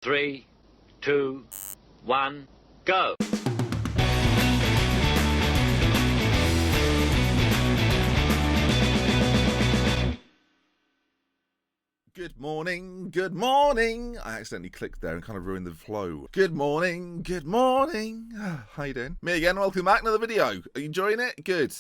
3, 2, 1, go! Good morning, good morning. I accidentally clicked there and kind of ruined the flow. Good morning, good morning. How you doing? Me again, welcome back to another video. Are you enjoying it? Good.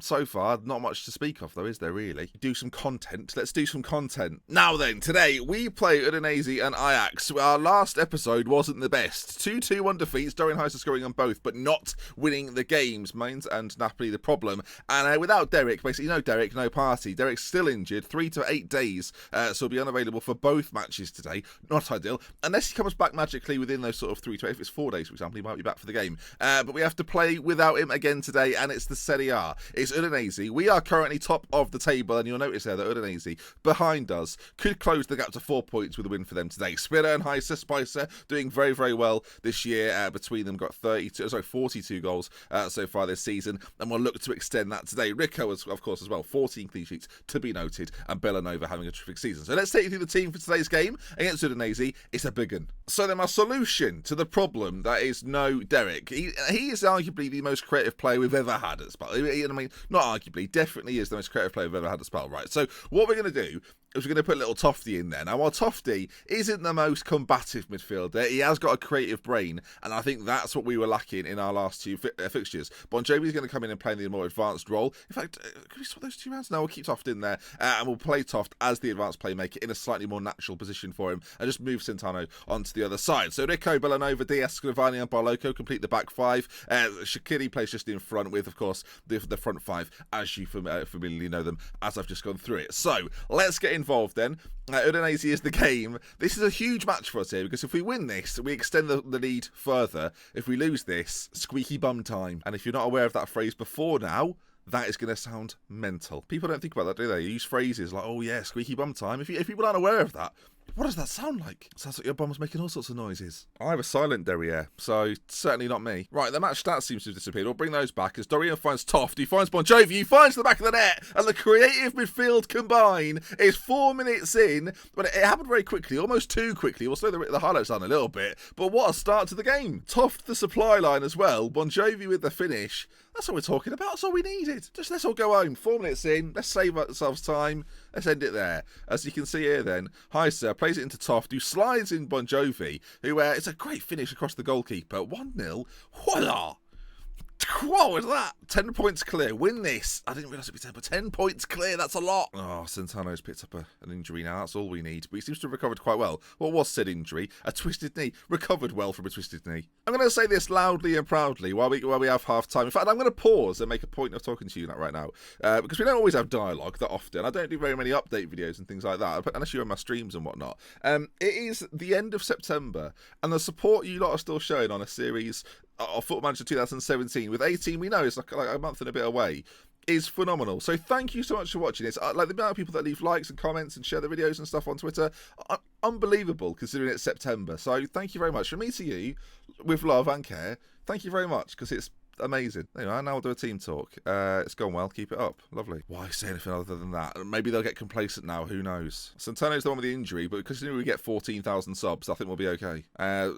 So far, not much to speak of though, is there really? Do some content. Let's do some content. Now then, today we play Udinese and Ajax. Our last episode wasn't the best. 2-2-1 defeats, Dorian Heiser scoring on both, but not winning the games. Mainz and Napoli the problem. And without Derek, basically no Derek, no party. Derek's still injured, 3 to 8 days, so he'll be unavailable for both matches today. Not ideal. Unless he comes back magically within those sort of 3 to 8, if it's 4 days, for example, he might be back for the game. But we have to play without him again today, and it's the Serie A. It's Udinese. We are currently top of the table, and you'll notice there that Udinese behind us could close the gap to 4 points with a win for them today. Spira and Heiser, Spicer doing very, very well this year. Between them, got 42 goals so far this season, and we'll look to extend that today. Rico, of course, as well, 14 clean sheets to be noted, and Villanova having a terrific season. So let's take you through the team for today's game against Udinese. It's a big one. So then, my solution to the problem that is no Derek. He is arguably the most creative player we've ever had at Spal. I mean, not arguably, definitely is the most creative player we've ever had at Spal, right? So what we're going to do is we're going to put little Tofty in there. Now, while Tofty isn't the most combative midfielder, he has got a creative brain, and I think that's what we were lacking in our last two fixtures. Bon Jovi's going to come in and play the more advanced role. In fact, can we swap those two rounds? No, we'll keep Toft in there, and we'll play Toft as the advanced playmaker in a slightly more natural position for him, and just move Centeno onto the other side. So Rico, Villanova, Diaz, Scrivani, and Barloco complete the back five. Shaqiri plays just in front with, of course, the front five, as you familiarly know them, as I've just gone through it. So, let's get involved then. Udinese is the game. This is a huge match for us here, because if we win this, we extend the lead further. If we lose this, squeaky bum time. And if you're not aware of that phrase before now, that is going to sound mental. People don't think about that, do they? You use phrases like, oh yeah, squeaky bum time. If people aren't aware of that, what does that sound like? It sounds like your bum's making all sorts of noises. I have a silent derriere, so certainly not me. Right, the match stats seems to have disappeared. We'll bring those back as Dorian finds Toft, he finds Bon Jovi, he finds the back of the net, and the creative midfield combine is 4 minutes in, but it happened very quickly, almost too quickly. We'll slow the highlights down a little bit, but what a start to the game. Toft the supply line as well, Bon Jovi with the finish. That's what we're talking about. That's all we needed. Just let's all go home. 4 minutes in. Let's save ourselves time. Let's end it there. As you can see here then, Heiser plays it into Toft, who slides in Bon Jovi, who it's a great finish across the goalkeeper. 1-0. Voila! What was that? 10 points clear. Win this. I didn't realise it'd be 10, but 10 points clear. That's a lot. Oh, Centeno's picked up an injury now. That's all we need. But he seems to have recovered quite well. What was said injury? A twisted knee. Recovered well from a twisted knee. I'm going to say this loudly and proudly while we have half time. In fact, I'm going to pause and make a point of talking to you right now. Because we don't always have dialogue that often. I don't do very many update videos and things like that, unless you're on my streams and whatnot. It is the end of September, and the support you lot are still showing on a series of Football Manager 2017 with 18 we know is like a month and a bit away is phenomenal. So thank you so much for watching this. Like the amount of people that leave likes and comments and share the videos and stuff on Twitter, unbelievable considering it's September. So thank you very much. From me to you, with love and care, thank you very much, because it's amazing. Anyway, now we'll do a team talk. It's gone well. Keep it up. Lovely. Why say anything other than that? Maybe they'll get complacent now. Who knows? Centeno's the one with the injury, but because we get 14,000 subs, I think we'll be okay.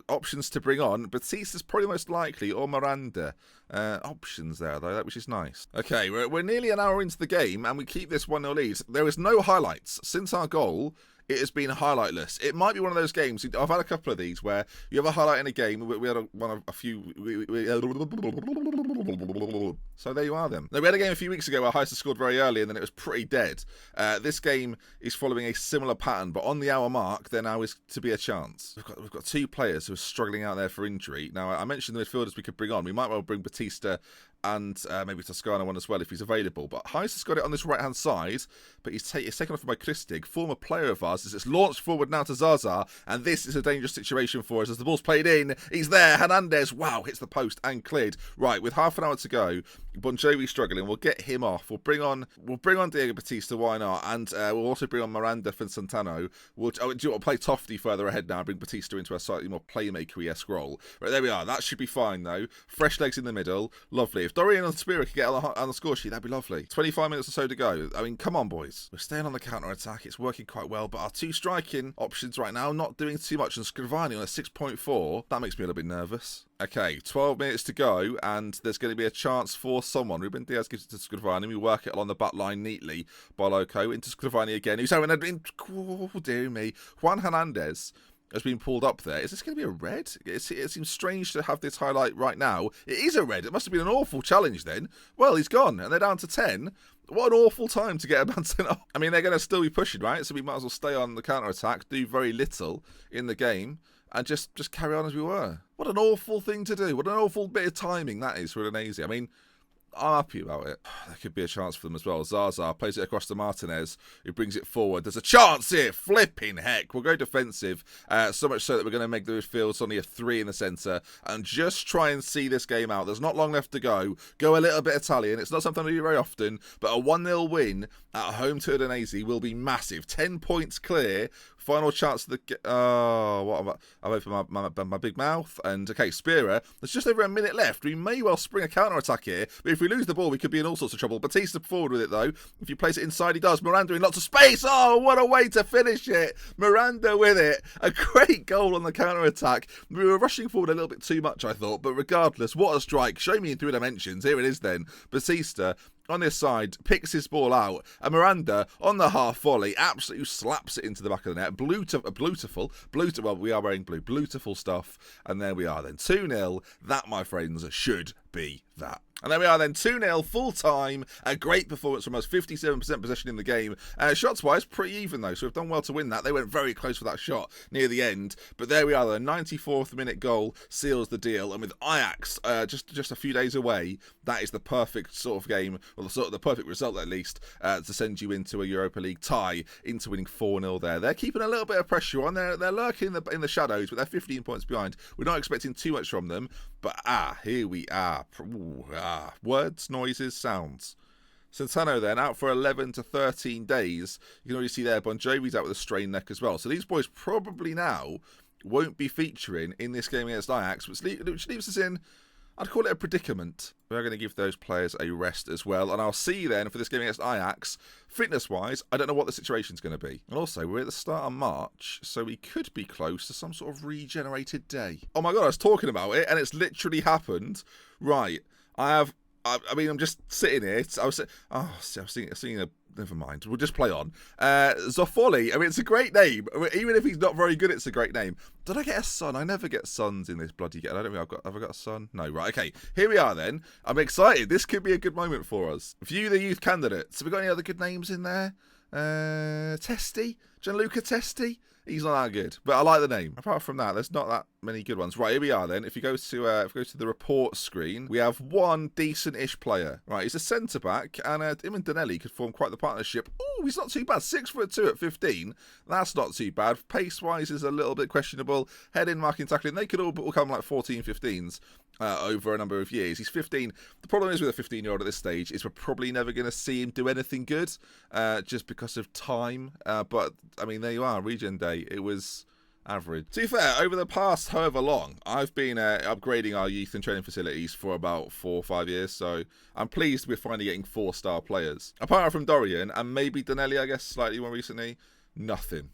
Options to bring on. Batista's probably most likely, or Miranda. Options there, though, which is nice. Okay, we're nearly an hour into the game, and we keep this 1-0 lead. There is no highlights. Since our goal, it has been highlightless. It might be one of those games. I've had a couple of these where you have a highlight in a game. We had a few. So there you are then. Now, we had a game a few weeks ago where Heiser scored very early and then it was pretty dead. This game is following a similar pattern, but on the hour mark, there now is to be a chance. We've got two players who are struggling out there for injury. Now, I mentioned the midfielders we could bring on. We might well bring Batista and maybe Toscano one as well if he's available. But Heiser's got it on this right-hand side, but he's taken off by Kristig, former player of ours. It's launched forward now to Zaza, and this is a dangerous situation for us as the ball's played in. He's there. Hernandez, wow, hits the post and cleared. Right, with half an hour to go, Bon Jovi struggling. We'll get him off. We'll bring on Diego Batista. Why not? And we'll also bring on Miranda for Centeno. We'll play Tofty further ahead now. Bring Batista into a slightly more playmaker-esque role. Right, there we are. That should be fine though. Fresh legs in the middle. Lovely. If If Dorian and Spira could get on the score sheet, that'd be lovely. 25 minutes or so to go. I mean, come on, boys. We're staying on the counter-attack. It's working quite well, but our two striking options right now, not doing too much. And Scrivani on a 6.4, that makes me a little bit nervous. Okay, 12 minutes to go, and there's going to be a chance for someone. Ruben Diaz gives it to Scrivani. We work it along the back line neatly by Loco into Scrivani again. Who's having oh, dear me. Juan Hernandez has been pulled up there. Is this going to be a red? It seems strange to have this highlight right now. It is a red. It must have been an awful challenge then. Well, he's gone, and they're down to 10. What an awful time to get a man sent off. I mean, they're going to still be pushing, right? So we might as well stay on the counter-attack, do very little in the game, and just carry on as we were. What an awful thing to do. What an awful bit of timing that is for Udinese. I mean, I'm happy about it. There could be a chance for them as well. Zaza plays it across to Martinez, who brings it forward. There's a chance here. Flipping heck. We'll go defensive. So much so that we're going to make the midfield only a 3 in the centre and just try and see this game out. There's not long left to go. Go a little bit Italian. It's not something we do very often, but a 1-0 win at home to Udinese will be massive. 10 points clear. Final chance of the... Oh, what am I? I've opened my big mouth. And, okay, Spira, there's just over a minute left. We may well spring a counter-attack here. But if we lose the ball, we could be in all sorts of trouble. Batista forward with it, though. If you place it inside, he does. Miranda in lots of space. Oh, what a way to finish it. Miranda with it. A great goal on the counter-attack. We were rushing forward a little bit too much, I thought. But regardless, what a strike. Show me in 3 dimensions. Here it is, then. Batista on this side, picks his ball out, and Miranda on the half volley absolutely slaps it into the back of the net. Beautiful, well, we are wearing blue, beautiful stuff, and there we are then, 2-0. That, my friends, should be that. And there we are then, 2-0, full time. A great performance from us, 57% possession in the game. Shots-wise, pretty even though, so we've done well to win that. They went very close for that shot near the end. But there we are, the 94th minute goal seals the deal. And with Ajax just a few days away, that is the perfect sort of game, or the perfect result at least, to send you into a Europa League tie, into winning 4-0 there. They're keeping a little bit of pressure on. They're lurking in the shadows, but they're 15 points behind. We're not expecting too much from them. But here we are. Words, noises, sounds. Centeno then out for 11 to 13 days. You can already see there Bon Jovi's out with a strained neck as well. So these boys probably now won't be featuring in this game against Ajax, which leaves us in, I'd call it a predicament. We're going to give those players a rest as well. And I'll see you then for this game against Ajax. Fitness-wise, I don't know what the situation's going to be. And also, we're at the start of March, so we could be close to some sort of regenerated day. Oh my God, I was talking about it, and it's literally happened. Right, I mean, I'm just sitting here. I was seeing a... Never mind. We'll just play on. Zoffoli. I mean, it's a great name. Even if he's not very good, it's a great name. Did I get a son? I never get sons in this bloody game. I don't think have I got a son? No, right. Okay. Here we are then. I'm excited. This could be a good moment for us. View the youth candidates. Have we got any other good names in there? Testi? Gianluca Testi? He's not that good, but I like the name. Apart from that, there's not that many good ones. Right, here we are then. If you go to the report screen, we have one decent-ish player. Right, he's a centre-back, and him and Danelli could form quite the partnership. Oh, he's not too bad. 6'2" at 15. That's not too bad. Pace-wise is a little bit questionable. Heading, marking, tackling. They could all become like 14, 15s. Over a number of years. He's 15. The problem is with a 15-year-old at this stage is we're probably never going to see him do anything good just because of time. But, I mean, there you are. Regen Day. It was average. To be fair, over the past however long, I've been upgrading our youth and training facilities for about 4 or 5 years. So I'm pleased we're finally getting 4-star players. Apart from Dorian and maybe Danelli, I guess, slightly more recently, nothing.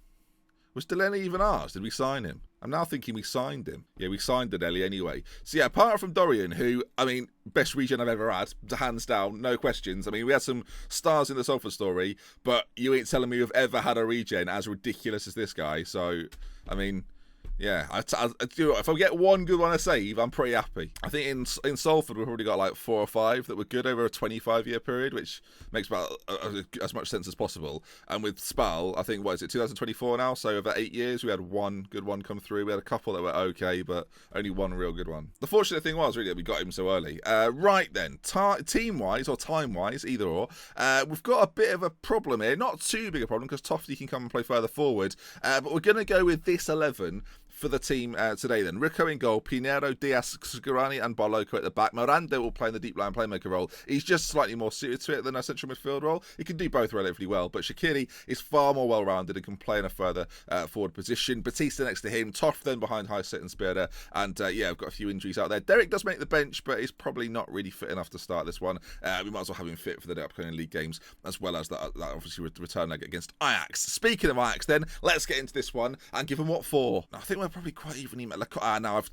Was Delaney even ours? Did we sign him? I'm now thinking we signed him. Yeah, we signed Danelli anyway. So yeah, apart from Dorian, who, I mean, best regen I've ever had, hands down, no questions. I mean, we had some stars in the Salford story, but you ain't telling me we've ever had a regen as ridiculous as this guy. So, I mean, yeah, if I get one good one to save, I'm pretty happy. I think in Salford we've already got like 4 or 5 that were good over a 25-year period, which makes about as much sense as possible. And with Spal, I think, what is it, 2024 now? So over 8 years, we had one good one come through. We had a couple that were okay, but only one real good one. The fortunate thing was really that we got him so early. Right then, team-wise or time-wise, either or, we've got a bit of a problem here. Not too big a problem because Tofty can come and play further forward, but we're going to go with this 11 for the team today then. Rico in goal, Pinheiro, Diaz, Scarani and Barloco at the back. Miranda will play in the deep line playmaker role. He's just slightly more suited to it than a central midfield role. He can do both relatively well, but Shaqiri is far more well-rounded and can play in a further forward position. Batista next to him, Toff then behind Highset and Spearder, and yeah, I've got a few injuries out there. Derek does make the bench, but he's probably not really fit enough to start this one. We might as well have him fit for the upcoming league games, as well as that obviously return leg against Ajax. Speaking of Ajax then, let's get into this one and give him what for. I think we're probably quite evenly met. Now I've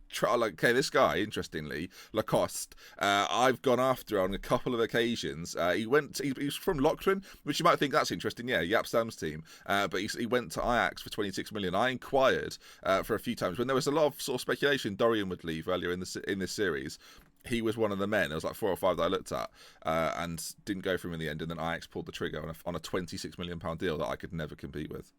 tried, like, okay, this guy, interestingly, Lacoste, I've gone after on a couple of occasions. He's from Loughran, which you might think that's interesting. Yeah, Jaap Stam's team, but he went to Ajax for 26 million. I inquired for a few times when there was a lot of sort of speculation Dorian would leave earlier in this series. He was one of the men. There was like 4 or 5 that I looked at and didn't go for him in the end. And then Ajax pulled the trigger on a £26 million deal that I could never compete with.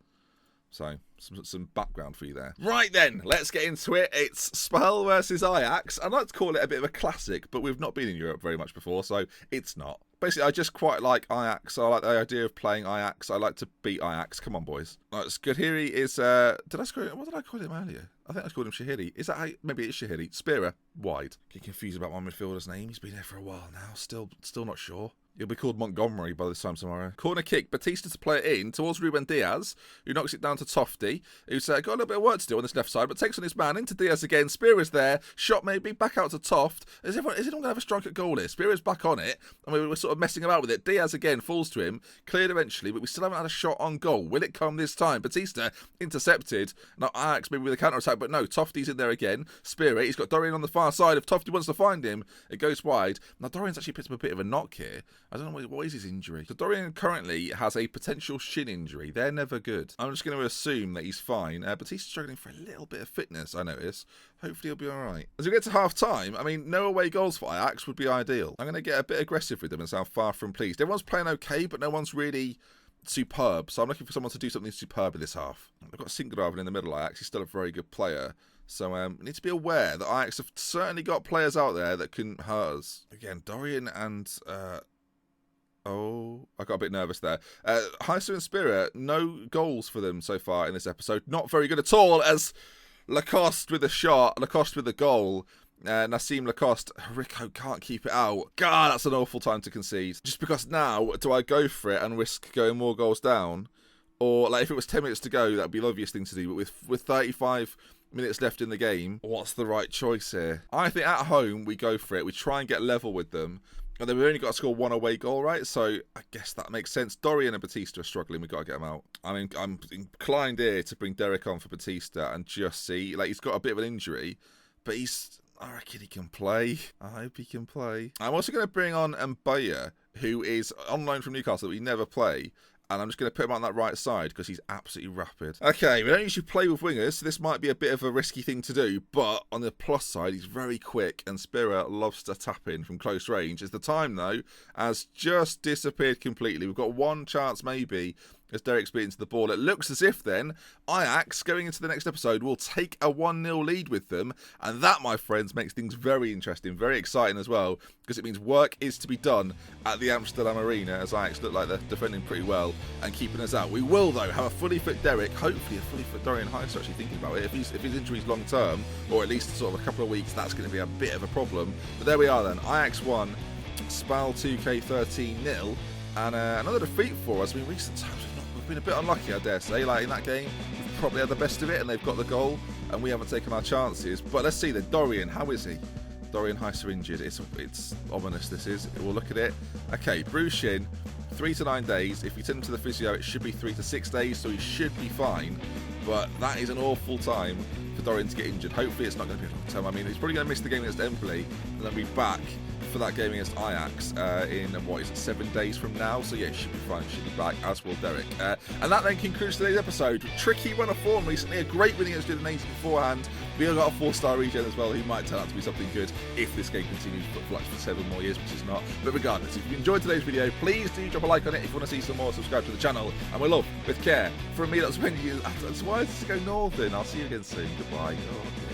So, some background for you there. Right then, let's get into it. It's Spal versus Ajax. I'd like to call it a bit of a classic, but we've not been in Europe very much before, so it's not. Basically, I just quite like Ajax. I like the idea of playing Ajax. I like to beat Ajax. Come on, boys. Right, Skahiri is... what did I call him earlier? I think I called him Shahiri. Is that how... Maybe it's Shahiri. Spearer, wide. Get confused about my midfielder's name. He's been here for a while now. Still not sure. He'll be called Montgomery by this time tomorrow. Corner kick. Batista to play it in towards Ruben Diaz, who knocks it down to Tofty, who's got a little bit of work to do on this left side, but takes on his man into Diaz again. Spear is there. Shot maybe back out to Toft. Is anyone going to have a strike at goal here? Spear is back on it, and we're sort of messing about with it. Diaz again falls to him, cleared eventually, but we still haven't had a shot on goal. Will it come this time? Batista intercepted. Now Ajax maybe with a counter attack, but no. Tofty's in there again. Spear it. He's got Dorian on the far side. If Tofty wants to find him, it goes wide. Now Dorian's actually picked up a bit of a knock here. I don't know what is his injury. So Dorian currently has a potential shin injury. They're never good. I'm just going to assume that he's fine. Batista's struggling for a little bit of fitness, I notice. Hopefully he'll be all right. As we get to half-time, I mean, no away goals for Ajax would be ideal. I'm going to get a bit aggressive with them and sound far from pleased. Everyone's playing okay, but no one's really superb. So I'm looking for someone to do something superb in this half. I've got Singraven in the middle. Ajax. He's still a very good player. So we need to be aware that Ajax have certainly got players out there that can hurt us. Again, Dorian and... Oh, I got a bit nervous there. Heiser and Spirit, no goals for them so far in this episode. Not very good at all, as Lacoste with a shot, Lacoste with a goal. Nassim Lacoste, Rico can't keep it out. God, that's an awful time to concede. Just because now, do I go for it and risk going more goals down? Or, like, if it was 10 minutes to go, that would be the obvious thing to do. But with 35 minutes left in the game, what's the right choice here? I think at home, we go for it. We try and get level with them. And then we've only got to score 1 away goal, right? So I guess that makes sense. Dorian and Batista are struggling. We've got to get them out. I mean, I'm inclined here to bring Derek on for Batista and just see. Like, he's got a bit of an injury, but I reckon he can play. I hope he can play. I'm also going to bring on Mbaya, who is on loan from Newcastle that we never play. And I'm just going to put him on that right side because he's absolutely rapid. Okay, we don't usually play with wingers, so this might be a bit of a risky thing to do. But on the plus side, he's very quick, and Spira loves to tap in from close range. As the time, though, has just disappeared completely. We've got one chance, maybe, as Derek's beaten to the ball. It looks as if, then, Ajax, going into the next episode, will take a 1-0 lead with them. And that, my friends, makes things very interesting, very exciting as well, because it means work is to be done at the Amsterdam Arena, as Ajax look like they're defending pretty well and keeping us out. We will, though, have a fully fit Derek, hopefully a fully fit Dorian Heiss, actually thinking about it. If his injury's long-term, or at least sort of a couple of weeks, that's going to be a bit of a problem. But there we are, then. Ajax 1, Spal 2K 13-0. And another defeat for us. I mean, recent times we've been a bit unlucky, I dare say. Like, in that game, we've probably had the best of it, and they've got the goal, and we haven't taken our chances. But let's see then. Dorian, how is he? Dorian Heiser injured. It's ominous, this is. We'll look at it. Okay, Bruce Shin, 3 to 9 days. If we send him to the physio, it should be 3 to 6 days, so he should be fine. But that is an awful time for Dorian to get injured. Hopefully it's not going to be a long term. I mean, he's probably going to miss the game against Empoli, and then be back for that game against Ajax in, 7 days from now. So yeah, it should be fine, should be back, as will Derek. And that then concludes today's episode. Tricky run of form recently, a great win against Udinese beforehand. We have got a 4-star regen as well, who might turn out to be something good if this game continues for like 7 more years, which is not. But regardless, if you enjoyed today's video, please do drop a like on it. If you want to see some more, subscribe to the channel, and we'll love with care. From me, that's when you. Why does this go northern? I'll see you again soon. Goodbye. Oh.